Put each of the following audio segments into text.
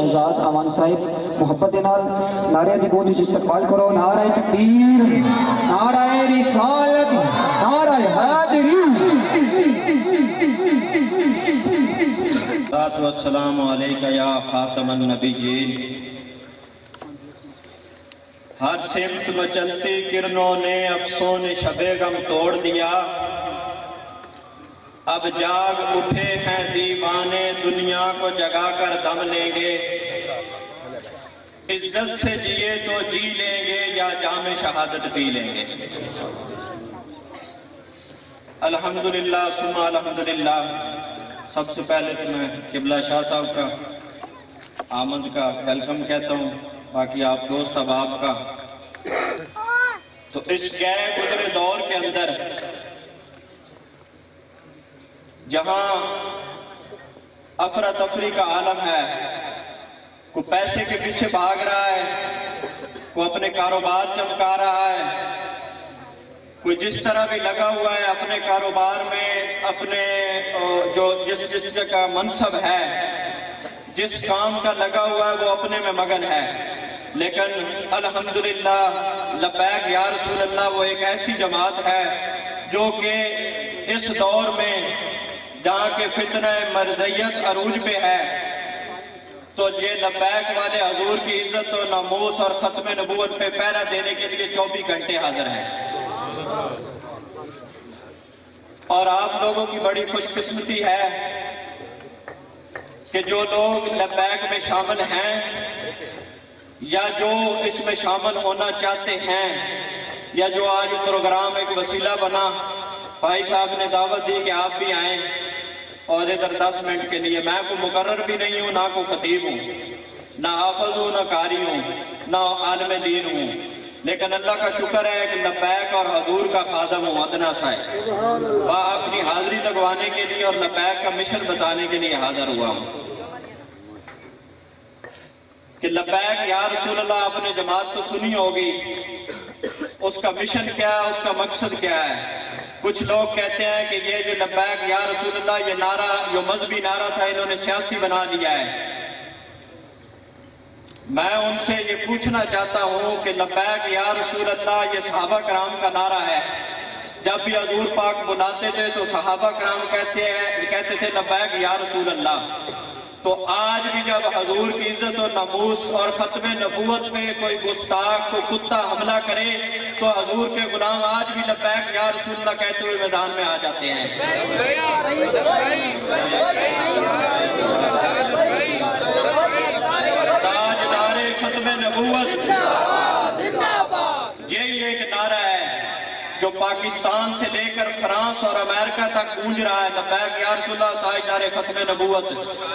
शहजाद अमान साहिब मोहब्बत दे नाल नारे दी गूंज इस्तकबाल करो। नारे तकबीर, नारे रिसालत, नारे हैदरी। अस्सलामु अलैका या खातमन नबिय्यीन। हर सिमत मचलती किरणों ने अफसों ने शबे गम तोड़ दिया। अब जाग उठे हैं दीवाने, दुनिया को जगा कर दम लेंगे। इज्जत से जिए तो जी लेंगे या जाम शहादत पी लेंगे। अल्हम्दुलिल्लाह सुम्मा अल्हम्दुलिल्लाह। सबसे पहले तो मैं किबला शाह साहब का आमद का वेलकम कहता हूँ, बाकी आप दोस्त अहबाब का। तो इस गए गुजरे दौर के अंदर जहां अफरा तफरी का आलम है, कोई पैसे के पीछे भाग रहा है, कोई अपने कारोबार चमका रहा है, कोई जिस तरह भी लगा हुआ है अपने कारोबार में, अपने जो जिस का मनसब है, जिस काम का लगा हुआ है वो अपने में मगन है। लेकिन अल्हम्दुलिल्लाह लब्बैक या रसूल अल्लाह वो एक ऐसी जमात है जो कि इस दौर में जहाँ के फितना मरज़ियत अरूज पे है, तो ये लब्बैक वाले हजूर की इज्जत और नामूस और खत्म नबूवत पे पहरा देने के लिए 24 घंटे हाजिर हैं। और आप लोगों की बड़ी खुशकिस्मती है कि जो लोग लब्बैक में शामिल हैं या जो इसमें शामिल होना चाहते हैं, या जो आज प्रोग्राम एक वसीला बना, भाई साहब ने दावत दी कि आप भी आएं और इधर 10 मिनट के लिए। मैं को मुकर्रर भी नहीं हूँ, ना को खतीब हूँ, ना हाफिज हूँ, ना कारी हूँ, ना आलिम दीन हूँ, लेकिन अल्लाह का शुक्र है कि लब्बैक और हजूर का खादम हूँ, अदना सा है। अपनी हाजिरी लगवाने के लिए और लब्बैक का मिशन बताने के लिए हाजिर हुआ हूँ कि लब्बैक या रसूल अल्लाह। आपने जमात तो सुनी होगी, उसका मिशन क्या है, उसका मकसद क्या है। कुछ लोग कहते हैं कि ये जो लब्बैक या रसूल अल्लाह ये नारा जो मजहबी नारा था, इन्होंने सियासी बना दिया है। मैं उनसे ये पूछना चाहता हूँ कि लब्बैक या रसूल अल्लाह ये सहाबा कराम का नारा है। जब भी हजूर पाक बुलाते थे तो सहाबा कराम कहते थे लब्बैक या रसूल अल्लाह। तो आज भी जब हजूर की इज्जत और नमूस और खत्म नबूवत पे कोई गुस्ताख को कुत्ता हमला करे तो हजूर के गुलाम आज भी लब्बैक या रसूलल्लाह कहते हुए मैदान में आ जाते हैं। ताजदारे खत्म नबूवत, यही एक नारा है जो पाकिस्तान से लेकर फ्रांस और अमेरिका तक गूंज रहा है। लब्बैक या रसूलल्लाह ताजदारे खत्म नबूवत,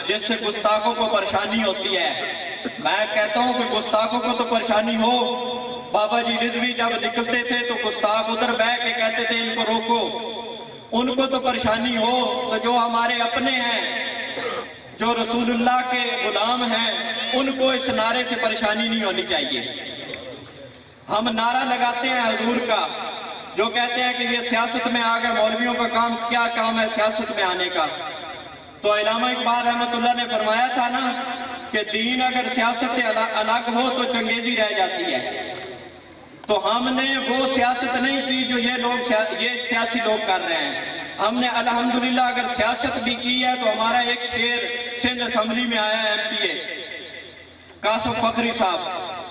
जिससे गुस्ताखों को परेशानी होती है। मैं कहता हूँ कि गुस्ताखों को तो परेशानी हो। बाबा जी रिजवी जब निकलते थे तो गुस्ताख उधर बैठ के कहते थे इनको रोको, उनको तो परेशानी हो। तो जो हमारे अपने हैं, जो रसूलुल्लाह के गुलाम हैं, उनको इस नारे से परेशानी नहीं होनी चाहिए। हम नारा लगाते हैं हजूर का, जो कहते हैं कि ये सियासत में आ गए, मौलवियों का काम क्या काम है सियासत में आने का। तो इल्लामा इकबाल रहमतुल्लाह ने फरमाया था ना कि दीन अगर सियासत से अलग हो तो चंगेजी रह जाती है। तो हमने वो सियासत नहीं की जो ये सियासी लोग कर रहे हैं। हमने अल्हम्दुलिल्लाह अगर सियासत भी की है तो हमारा एक शेर सिंध असेंबली में आया है, MPA कासिम फखरी साहब,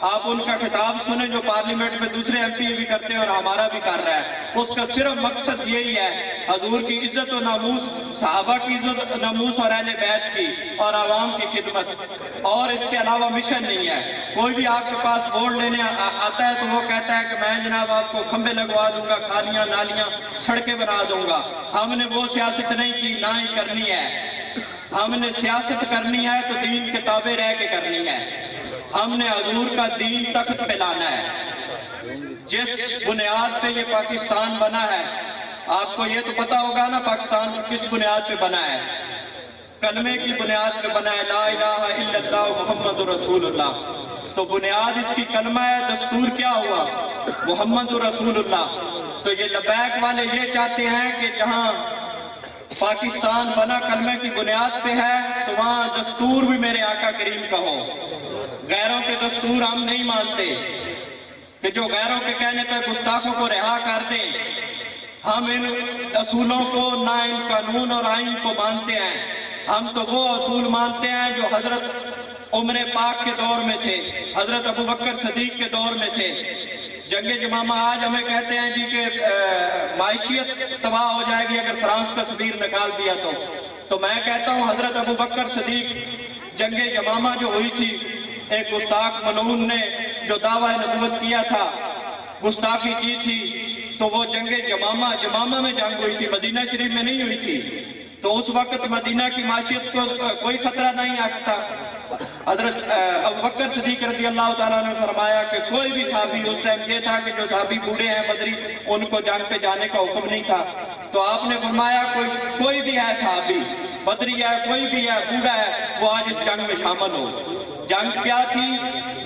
आप उनका खिताब सुने जो पार्लियामेंट में दूसरे MPA भी करते हैं और हमारा भी कर रहा है। उसका सिर्फ मकसद यही है हजूर की इज्जत और नामूस, सहाबा की इज्जत नामूस और अहले बैत की और आवाम की खिदमत, और इसके अलावा मिशन नहीं है। कोई भी आपके पास वोट लेने आता है तो वो कहता है कि मैं जनाब आपको खंबे लगवा दूंगा, खालियां नालियां सड़कें बना दूंगा। हमने वो सियासत नहीं की, ना ही करनी है। हमने सियासत करनी है तो दीन के ताबे रह के करनी है। हमने हजूर का दीन तख्त पे लाना है। जिस बुनियाद पे ये पाकिस्तान बना है, आपको ये तो पता होगा ना पाकिस्तान किस बुनियाद पे बना है। कलमे की बुनियाद पे बना है, ला इलाहा इल्लल्लाह मुहम्मदुर रसूलुल्लाह। तो बुनियाद इसकी कलमा है, दस्तूर क्या हुआ, मुहम्मदुर रसूलुल्लाह। तो ये लब्बैक वाले ये चाहते हैं कि जहां पाकिस्तान बना कलमे की बुनियाद पे है, तो वहाँ दस्तूर भी मेरे आका करीम का हो। गैरों के दस्तूर हम नहीं मानते कि जो गैरों के कहने पर गुस्ताखों को रिहा कर दें। हम इन असूलों को, ना इन कानून और आइन को मानते हैं। हम तो वो असूल मानते हैं जो हजरत उम्र पाक के दौर में थे, हजरत अबू बकर सदीक के दौर में थे। जंगे जमामा आज हमें कहते हैं जी कि माइशियत तबाह हो जाएगी अगर फ्रांस का सदीर निकाल दिया तो मैं कहता हूँ हजरत अबू बकर सदीक जंगे जमामा जो हुई थी, एक गुस्ताख मलून ने जो दावा नबूवत किया था, गुस्ताखी की थी, तो वो जंगे जमामा में जंग हुई थी, मदीना शरीफ में नहीं हुई थी। तो उस वक्त मदीना की माशियत को कोई खतरा नहीं आता। हजरत अबू बकर सिद्दीक रज़ी अल्लाह ताला ने फरमाया कि कोई भी साहबी, उस टाइम ये था कि जो साहबी बूढ़े हैं बदरी, उनको जंग पे जाने का हुक्म नहीं था। तो आपने फरमाया कोई भी है साहबी, बदरी है, कोई भी है, बूढ़ा है, वो आज इस जंग में शामिल हो। जंग क्या थी?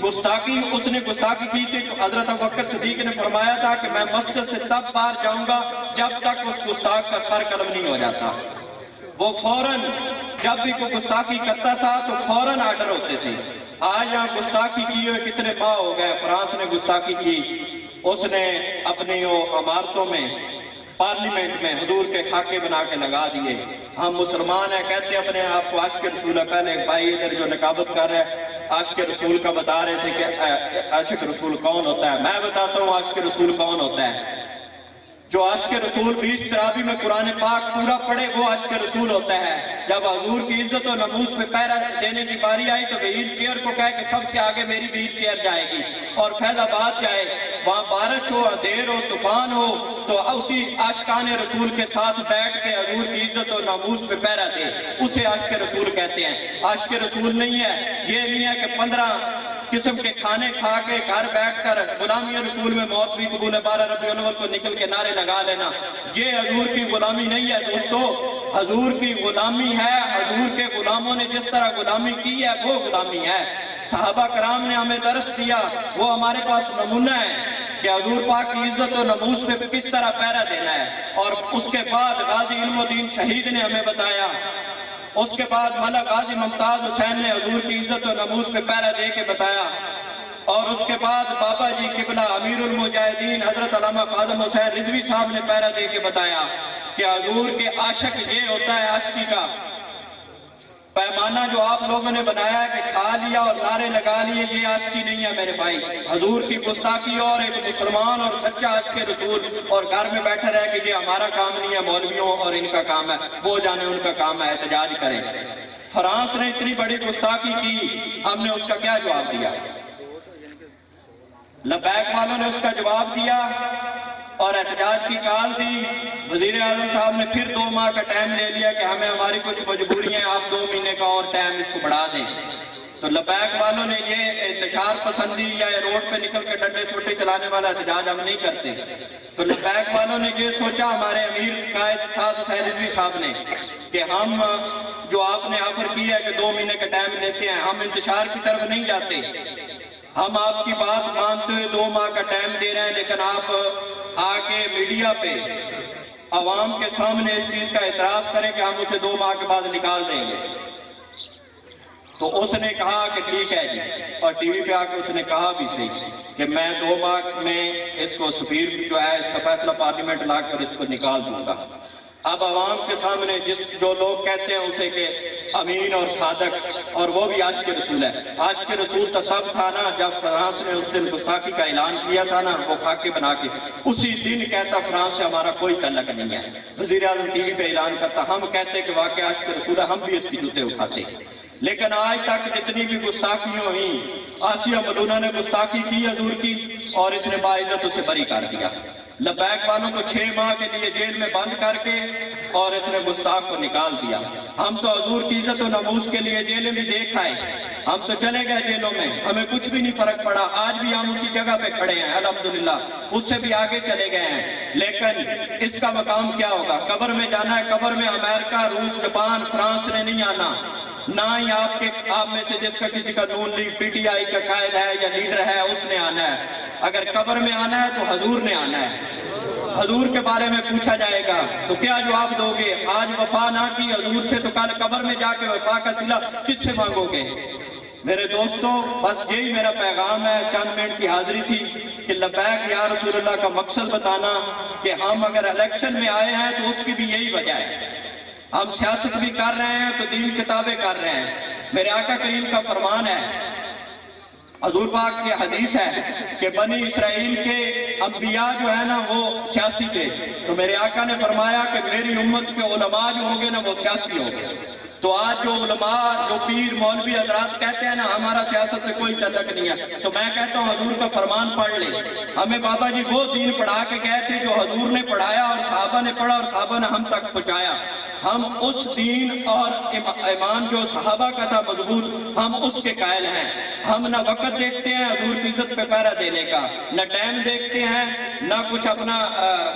गुस्ताखी। उसने गुस्ताखी की थी तो हजरत अबू बकर सिद्दीक ने फरमाया था कि मैं मस्जिद से तब बाहर जाऊंगा जब तक उस गुस्ताख का सर कलम नहीं हो जाता। वो फौरन जब भी कोई गुस्ताखी करता था तो फौरन आर्डर होते थे। आज यहाँ गुस्ताखी की हुए कितने माह हो गए। फ्रांस ने गुस्ताखी की, उसने अपनी वो इमारतों में, पार्लियामेंट में हुजूर के खाके बना के लगा दिए। हम मुसलमान हैं, कहते अपने आप को आशिक रसूल है। पहले भाई इधर जो निकाबत कर रहे हैं आशिक रसूल का बता रहे थे कि आशिक रसूल कौन होता है। मैं बताता हूँ आशिक रसूल कौन होता है। जो आशिक रसूल 20 तरावी में कुरान पाक पूरा पढ़े वो आशिक रसूल होता है। जब हजूर की इज्जत और नमूस पे पैरा देने की बारी आई तो व्हील चेयर को कहे कि सबसे आगे मेरी व्हील चेयर जाएगी और फैजाबाद जाए, वहाँ बारिश हो, अंधेर हो, तूफान हो, तो उसी आशिकान रसूल के साथ बैठ के हजूर की इज्जत और नमूस पे पैरा दे, उसे आशिक रसूल कहते हैं। आशिक रसूल नहीं है, ये नहीं है कि 15 किस्म के खाने खा के घर बैठकर गुलामी रसूल में मौत भी कबूल है 12 रबीउल अव्वल को निकल के नारे लगा लेना, ये हजूर की गुलामी नहीं है दोस्तों। हजूर की गुलामी है, हजूर के गुलामों ने जिस तरह गुलामी की है वो गुलामी है। सहाबा कराम ने हमें दर्स दिया, वो हमारे पास नमूना है कि हजूर पाक की इज्जत और नमूस पे किस तरह पैरा देना है। और उसके बाद गाजी इल्मुद्दीन शहीद ने हमें बताया, उसके बाद मलक गाजी मुमताज हुसैन ने हजूर की इज्जत और नमूस पे पैरा दे के बताया। और उसके बाद बाबा जी किबला अमीरुल मुजाहिदीन हजरत अल्लामा खादिम हुसैन रिजवी साहब ने पैरा दे के बताया कि हजूर के आशिक ये होता है। आशिकी का पैमाना जो आप लोगों ने बनाया है कि खा लिया और नारे लगा लिए, ये आशिकी नहीं है मेरे भाई। हजूर की गुस्ताखी और एक मुसलमान और सच्चा आशिक रसूल और घर में बैठे रहे कि ये हमारा काम नहीं है, मौलवियों और इनका काम है, वो जाने उनका काम है, एहतजाज करें। फ्रांस ने इतनी बड़ी गुस्ताखी की, हमने उसका क्या जवाब दिया? लबैक वालों ने उसका जवाब दिया और एहतजाज की काल दी। वजीर आजम साहब ने फिर 2 माह का टाइम ले लिया कि हमें हमारी कुछ मजबूरियां, आप 2 महीने का और टाइम इसको बढ़ा दें। तो लबैक वालों ने ये इंतशार पसंदी या रोड पे निकल के डंडे सोटे चलाने वाला एहतजाज हम नहीं करते। तो लबैक वालों ने ये सोचा, हमारे अमीर कायद साद हुसैन रिजवी साहब ने, कि हम जो आपने ऑफर किया है कि 2 महीने का टाइम लेते हैं, हम इंतशार की तरफ नहीं जाते, हम आपकी बात मानते हुए 2 माह का टाइम दे रहे हैं, लेकिन आप आके मीडिया पे अवाम के सामने इस चीज का इतराफ करें कि हम उसे 2 माह के बाद निकाल देंगे। तो उसने कहा कि ठीक है जी, और टीवी पे आके उसने कहा भी सही कि मैं 2 माह में इसको सफीर जो है इसका फैसला पार्लियामेंट लाकर इसको निकाल दूंगा। अब अवाम के सामने जो लोग कहते हैं उसे कि अमीन और सादक, और वो भी आशिक रसूल है। आशिक रसूल तो तब था ना जब फ्रांस ने उस दिन गुस्ताखी का ऐलान किया था ना, वो खाके बना के, उसी दिन कहता फ्रांस से हमारा कोई तल्लक नहीं है। वज़ीर आज़म टीवी पे ऐलान करता, हम कहते कि वाकई आशिक रसूल है, हम भी इसकी जूते उठाते। लेकिन आज तक जितनी भी गुस्ताखियां हुई, आसिया मलूना ने गुस्ताखी की हजूर की और इसने बाइज्जत उसे बरी कर दिया। लबैक वालों को 6 माह के लिए जेल में बंद करके और इसने गुस्ताख को निकाल दिया। हम तो हजूर की इज्जत और नमूस के लिए जेलें भी देख आए, हम तो चले गए जेलों में, हमें कुछ भी नहीं फर्क पड़ा। आज भी हम उसी जगह पे खड़े हैं अल्हम्दुलिल्लाह, उससे भी आगे चले गए हैं। लेकिन इसका मकाम क्या होगा? कब्र में जाना है। कब्र में अमेरिका, रूस, जापान, फ्रांस ने नहीं आना, ना ही आप में से जिसका किसी का नून लीग पीटीआई का कायद है या लीडर है उसने आना है। अगर कब्र में आना है तो हजूर ने आना है। حضور کے بارے میں پوچھا جائے گا تو کیا جواب دو گے؟ آج وفا نہ کی حضور سے تو کل قبر میں جا کے وفا کا صلہ کس سے مانگو گے؟ میرے دوستو بس یہی میرا پیغام ہے، چند منٹ کی حاضری تھی کہ لبیک یا رسول اللہ کا مقصد بتانا کہ ہم اگر الیکشن میں آئے ہیں تو اس کی بھی یہی وجہ ہے، ہم سیاست بھی کر رہے ہیں تو دین کتابیں کر رہے ہیں۔ میرے آقا کریم کا فرمان ہے، حضور پاک کی حدیث ہے کہ بنی اسرائیل کے انبیاء جو ہے نا وہ سیاسی تھے، تو میرے آقا نے فرمایا کہ میری امت کے علماء جو ہوں گے نا وہ سیاسی ہوں گے۔ تو آج جو علماء، جو پیر مولوی حضرات کہتے ہیں نا ہمارا سیاست سے کوئی تعلق نہیں ہے، تو میں کہتا ہوں حضور کا فرمان پڑھ لیں۔ ہمیں بابا جی وہ دین پڑھا کے گئے تھے جو حضور نے پڑھایا اور صحابہ نے پڑھا اور صحابہ نے ہم تک پہنچایا۔ ہم اس دین اور ایمان جو صحابہ کا تھا مضبوط، ہم اس کے قائل ہیں۔ ہم نہ وقت دیکھتے ہیں حضور کی عزت پہ پہرا دینے کا، نہ ٹائم دیکھتے ہیں، نہ کچھ اپنا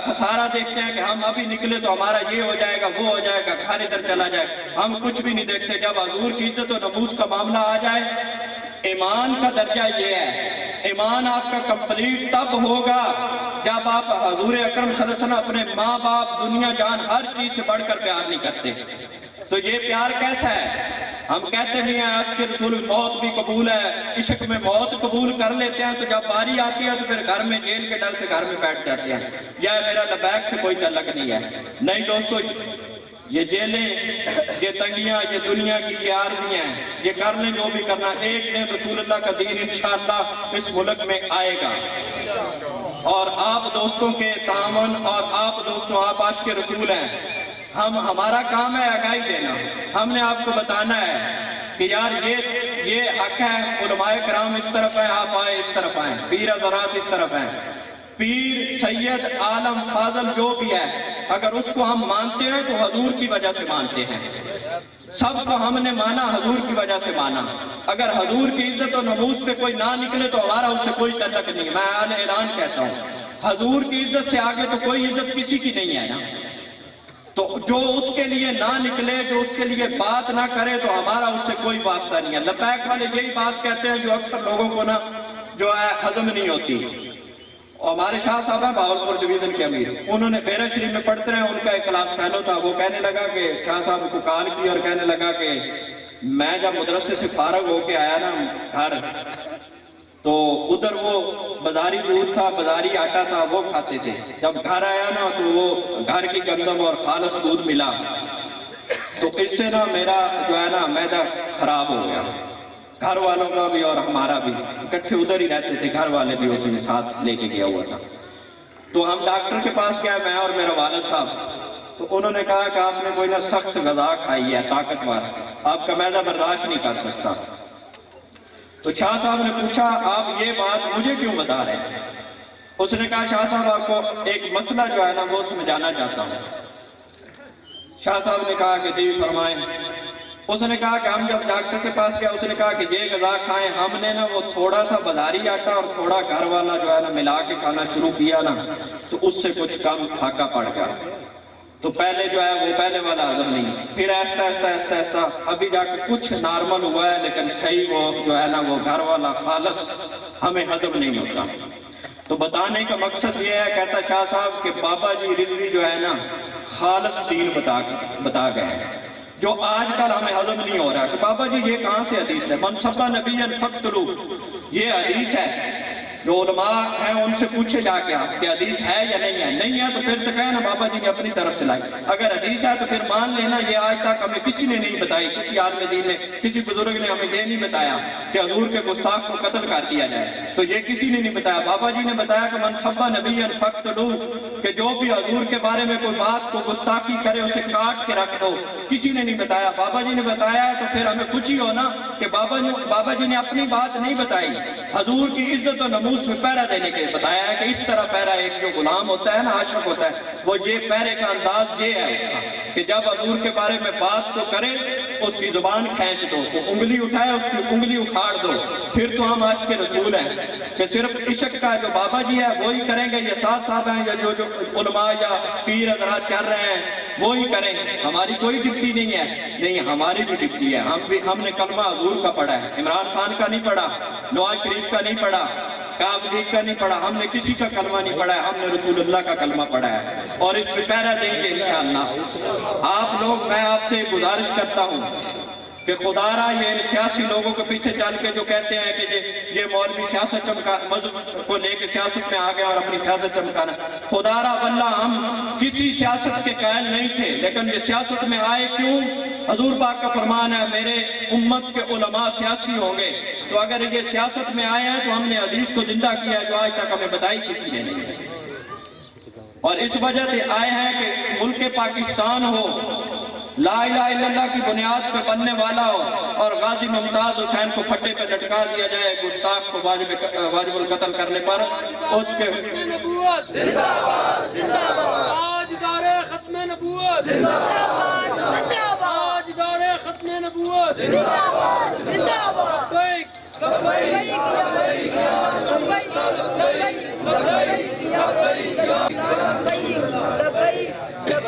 خسارہ دیکھتے ہیں کہ ہم ابھی نکلے تو ہمارا یہ ہو جائے گا، وہ ہو جائے گا، گھر ادھر چلا جائے۔ ہم کچھ بھی نہیں دیکھتے۔ جب حضور کی عزت و نفوذ کا معاملہ آ جائے، ایمان کا درجہ یہ ہے، ایمان آپ کا کمپلیٹ تب ہوگا جب آپ حضور اکرم صلی اللہ علیہ وسلم اپنے ماں باپ، دنیا جان، ہر چیز سے بڑھ کر پیار نہیں کرتے۔ تو یہ پیار کیسا ہے؟ ہم کہتے بھی ہیں عشق رسول موت بھی قبول ہے، عشق میں موت قبول کر لیتے ہیں، تو جب باری آتی ہے تو پھر گھر میں جیل کے ڈر سے گھر میں بیٹھ جاتے ہیں۔ یہ میرا لبیک سے کوئی تعلق نہیں ہے۔ نہیں دوستو، یہ جیلیں، یہ تنگیاں، یہ دنیا کی یہ عارضیاں ہیں، یہ کر لیں جو بھی کرنا، ایک دن رسول اللہ کا دین انشاءاللہ اس ملک میں آئے گا۔ اور آپ دوستوں کے تعاون، اور آپ دوستوں، آپ عاشق رسول ہیں، ہمارا کام ہے آگاہی دینا۔ ہم نے آپ کو بتانا ہے کہ یار یہ حق ہے، علماء کرام اس طرف ہیں، آپ آئے اس طرف آئیں، پیر حضرات اس طرف ہیں، پیر سید عالم فاضل جو بھی ہے، اگر اس کو ہم مانتے ہیں تو حضور کی وجہ سے مانتے ہیں۔ سب کو ہم نے مانا حضور کی وجہ سے مانا۔ اگر حضور کی عزت و نموز پہ کوئی نہ نکلے تو ہمارا اس سے کوئی تعلق نہیں۔ میں اعلان کہتا ہوں، حضور کی عزت سے آگے تو کوئی عزت کسی کی نہیں ہے نا۔ تو جو اس کے لیے نہ نکلے، جو اس کے لیے بات نہ کرے، تو ہمارا اس سے کوئی واسطہ نہیں ہے۔ لبیک والے یہی بات کہتے ہیں جو اکثر لوگوں کو نا جو ہے ہضم نہیں ہوتی۔ اور ہمارے شاہ صاحب ہیں بہاولپور ڈویژن کے امیر، انہوں نے بیرہ شریف میں پڑھتے رہے، ان کا ایک کلاس فیلو تھا، وہ کہنے لگا کہ شاہ صاحب کو کال کی اور کہنے لگا کہ میں جب مدرسے سے فارغ ہو کے آیا نا گھر، تو ادھر وہ بازاری دودھ تھا، بازاری آٹا تھا، وہ کھاتے تھے۔ جب گھر آیا نا تو وہ گھر کی گندم اور خالص دودھ ملا، تو اس سے نا میرا جو ہے نا معدہ خراب ہو گیا، گھر والوں کا بھی اور ہمارا بھی، اکٹھے ادھر ہی رہتے تھے، گھر والے بھی اسی ساتھ لے کے گیا ہوا تھا۔ تو ہم ڈاکٹر کے پاس گئے، میں اور میرا والد صاحب، تو انہوں نے کہا کہ آپ نے کوئی نہ سخت غذا کھائی ہے، طاقتور، آپ کا معدہ برداشت نہیں کر سکتا۔ تو شاہ صاحب نے پوچھا آپ یہ بات مجھے کیوں بتا رہے ہیں؟ اس نے کہا شاہ صاحب آپ کو ایک مسئلہ جو ہے نا وہ سمجھانا چاہتا ہوں۔ شاہ صاحب نے کہا کہ جی فرمائیں۔ اس نے کہا کہ ہم جب ڈاکٹر کے پاس گئے، اس نے کہا کہ یہ غذا کھائیں، ہم نے نا وہ تھوڑا سا بازاری آٹا اور تھوڑا گھر والا جو ہے نا ملا کے کھانا شروع کیا نا، تو اس سے کچھ کم پھاکا پڑ گیا۔ تو پہلے جو ہے وہ پہلے والا ہضم نہیں، پھر ایستا ایستا ایستا ایستا ابھی جا کے کچھ نارمل ہوا ہے، لیکن صحیح وہ جو ہے نا وہ گھر والا خالص ہمیں ہضم نہیں ہوتا۔ تو بتانے کا مقصد یہ ہے، کہتا شاہ صاحب کہ بابا جی رضوی جو ہے نا خالص دین بتا گئے ہیں، جو آج کل ہمیں ہضم نہیں ہو رہا کہ بابا جی یہ کہاں سے حدیث ہے، من سب نبی فقتلو، یہ حدیث ہے۔ جو علماء ہیں ان سے پوچھے جا کے آپ کہ حدیث ہے یا نہیں ہے، نہیں ہے تو پھر تو کہنا بابا جی نے اپنی طرف سے لائی، اگر حدیث ہے تو پھر مان لینا یہ آج تک ہمیں کسی نے نہیں بتائی، کسی عالم دین نے، کسی بزرگ نے ہمیں یہ نہیں بتایا کہ حضور کے گستاخ کو قتل کر دیا جائے، تو یہ کسی نے نہیں بتایا۔ بابا جی نے بتایا کہ من سب نبی فقتلو، کہ جو بھی حضور کے بارے میں کوئی بات کو گستاخی کرے اسے کاٹ کے رکھ دو، کسی نے نہیں بتایا۔ بابا جی نے بتایا تو پھر ہمیں خوشی ہو نا کہ بابا جی نے اپنی بات نہیں بتائی، حضور کی عزت و نموز میں پہرا دینے کے بتایا ہے کہ اس طرح پہرا، ایک جو غلام ہوتا ہے نا عاشق ہوتا ہے، وہ یہ پہرے کا انداز یہ ہے اس کا کہ جب حضور کے بارے میں بات تو کرے اس کی زبان کھینچ دو، وہ انگلی اٹھائے اس کی انگلی اکھاڑ دو، پھر تو ہم عاشق رسول ہیں کہ صرف عشق کا جو بابا جی ہے وہی کریں گے، یہ ساتھ صاحب ہیں یا جو علماء یا پیر حضرات کر رہے ہیں وہی کریں گے، ہماری کوئی ڈپٹی نہیں ہے۔ نہیں، ہماری بھی ڈپٹی ہے، ہم نے کلمہ حضور کا پڑھا ہے، عمران خان کا نہیں پڑھا، نواز شریف کا نہیں پڑھا، काब लीग का नहीं पढ़ा, हमने किसी का कलमा नहीं पढ़ा है, हमने रसूलुल्लाह का कलमा पढ़ा है और इस पे पहरा देंगे इंशाअल्लाह। आप लोग, मैं आपसे गुजारिश करता हूँ कि खुदारा ये सियासी लोगों के पीछे चल के जो कहते हैं कि ये मौलवी सियासत चमका, मजहब को लेके सियासत में आ गए और अपनी सियासत चमकाना, खुदारा वल्ला हम किसी सियासत के कायल नहीं थे, लेकिन ये सियासत में आए क्यों? हजूर पाक का फरमान है मेरे उम्मत के उलमा सियासी होंगे। तो अगर ये सियासत में आए हैं तो हमने हदीस को जिंदा किया जो आज तक हमें बताई किसी ने नहीं, और इस वजह से आए हैं कि मुल्क पाकिस्तान हो, ला इलाहा इल्लल्लाह की बुनियाद पे बनने वाला हो और गाजी मुमताज हुसैन को फट्टे पे लटका दिया जाए गुस्ताख को वाजिबुल कत्ल करने पर। उसके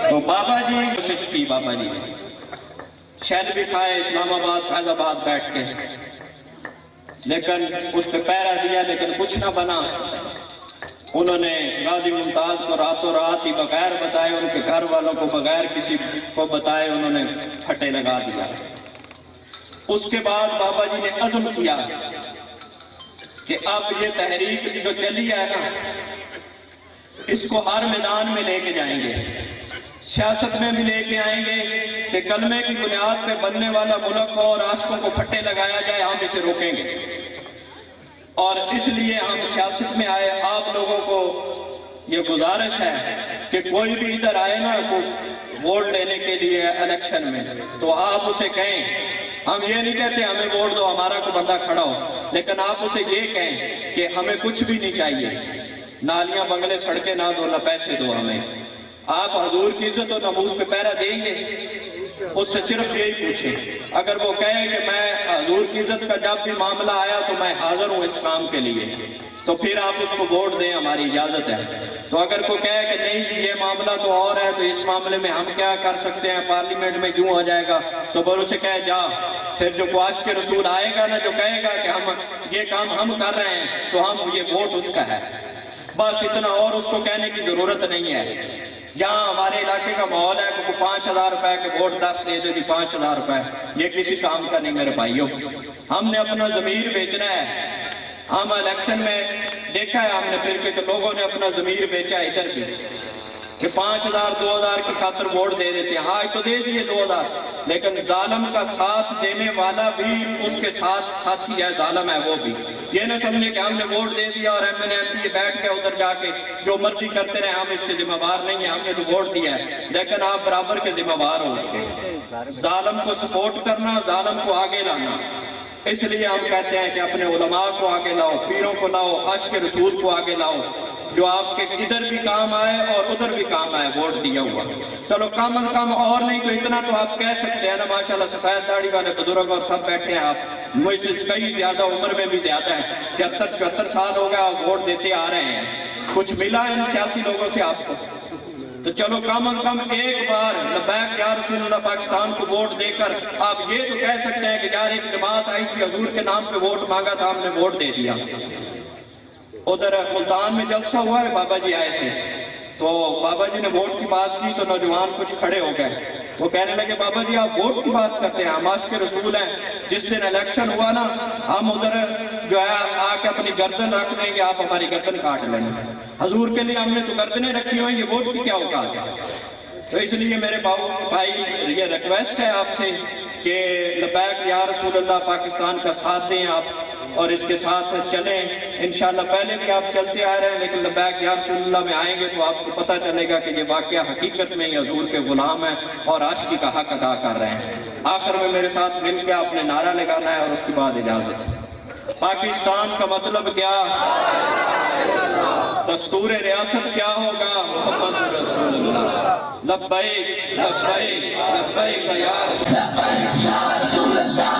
तो बाबा जी कोशिश की, बाबा जी ने शहद भी खाए इस्लामाबाद फैजाबाद बैठ के, लेकिन उस पर पहरा दिया लेकिन कुछ ना बना। उन्होंने गाजी मुमताज को रातों रात ही बगैर बताए, उनके घर वालों को बगैर किसी को बताए उन्होंने फटे लगा दिया। उसके बाद बाबा जी ने अज़्म किया कि अब ये तहरीक जो चली है ना, इसको हर मैदान में लेके जाएंगे, सियासत में भी लेके आएंगे कि कलमे की बुनियाद पे बनने वाला मुल्क हो और आशिकों को फट्टे लगाया जाए, हम इसे रोकेंगे। और इसलिए हम सियासत में आए। आप लोगों को ये गुजारिश है कि कोई भी इधर आए ना को वोट लेने के लिए इलेक्शन में, तो आप उसे कहें, हम ये नहीं कहते हमें वोट दो हमारा को बंदा खड़ा हो, लेकिन आप उसे ये कहें कि हमें कुछ भी नहीं चाहिए, नालियां बंगले सड़कें ना दो, ना पैसे दो हमें, आप हजूर की इज्जत और नमूज पे पहरा देंगे। उससे सिर्फ यही पूछे, अगर वो कहे कि मैं हजूर की इज्जत का जब भी मामला आया तो मैं हाजिर हूँ इस काम के लिए, तो फिर आप उसको वोट दें, हमारी इजाजत है। तो अगर कोई कहे कि नहीं जी ये मामला तो और है, तो इस मामले में हम क्या कर सकते हैं, पार्लियामेंट में क्यों हो जाएगा, तो बोल उसे कहे जा। फिर जो ख्वाश के रसूल आएगा ना, जो कहेगा कि हम ये काम हम कर रहे हैं, तो हम ये वोट उसका है, बस इतना, और उसको कहने की जरूरत नहीं है। यहाँ हमारे इलाके का माहौल है कि 5,000 रुपए के वोट 10 दे दे, 5,000 रुपए, ये किसी काम का नहीं मेरे भाइयों। हमने अपना जमीर बेचना है। हम इलेक्शन में देखा है हमने फिर के लोगों ने अपना जमीर बेचा इधर भी, कि 5,000 2,000 की खातर वोट दे देते हैं। हाँ तो दे दिए 2,000, लेकिन जालिम का साथ देने वाला भी उसके साथ साथी है, जालिम है वो भी। ये न समझे कि हमने वोट दे दिया और MNA MP बैठ के उधर जाके जो मर्जी करते रहे, हम इसके जिम्मेवार नहीं है, हमने तो वोट दिया है, लेकिन आप बराबर के जिम्मेवार हो उसके। जालिम को सपोर्ट करना, जालिम को आगे लाना, इसलिए हम कहते हैं कि अपने उलमा को आगे लाओ, पीरों को लाओ, आशिक रसूल को आगे लाओ, जो आपके इधर भी काम आए और उधर भी काम आए, वोट दिया हुआ। चलो कम कम और नहीं तो इतना तो आप कह सकते हैं ना, माशाल्लाह सफेद दाढ़ी वाले बुजुर्ग और सब बैठे हैं, आप मुझसे कई ज्यादा उम्र में भी ज्यादा है, 73-74 साल हो गया आप वोट देते आ रहे हैं, कुछ मिला इन सियासी लोगों से आपको? तो चलो कम एक बार लब्बैक या रसूलुल्लाह पाकिस्तान को वोट देकर आप ये तो कह सकते हैं कि यार एक जमात आई थी हजूर के नाम पे वोट मांगा था, हमने वोट दे दिया। उधर मुल्तान में जलसा हुआ है, बाबा जी आए थे, तो बाबा जी ने वोट की बात की तो नौजवान कुछ खड़े हो गए, वो कहने लगे बाबा जी आप वोट की बात करते हैं, हम आशिक रसूल हैं, जिस दिन इलेक्शन हुआ ना हम उधर जो है आके अपनी गर्दन रख देंगे, आप हमारी गर्दन काट लेंगे, हजूर के लिए हमने तो गर्दनें रखी हुई, ये वोट की क्या औकात है? तो इसलिए मेरे भाई ये रिक्वेस्ट है आपसे कि लब्बैक या रसूलुल्लाह पाकिस्तान का साथ दें आप और इसके साथ चलें। इंशाल्लाह पहले भी आप चलते आ रहे हैं, लेकिन लब्बैक या रसूलुल्लाह में आएंगे तो आपको पता चलेगा कि ये वाकया हकीकत में हजूर के गुलाम हैं और आशिकी का हक अदा कर रहे हैं। आखिर में मेरे साथ मिलकर आपने नारा लगाना है और उसके बाद इजाजत है। पाकिस्तान का मतलब क्या, दस्तूर रियासत क्या होगा, मोहम्मद रसूलुल्लाह। लब्बैक लब्बैक लब्बैक या रसूलुल्लाह।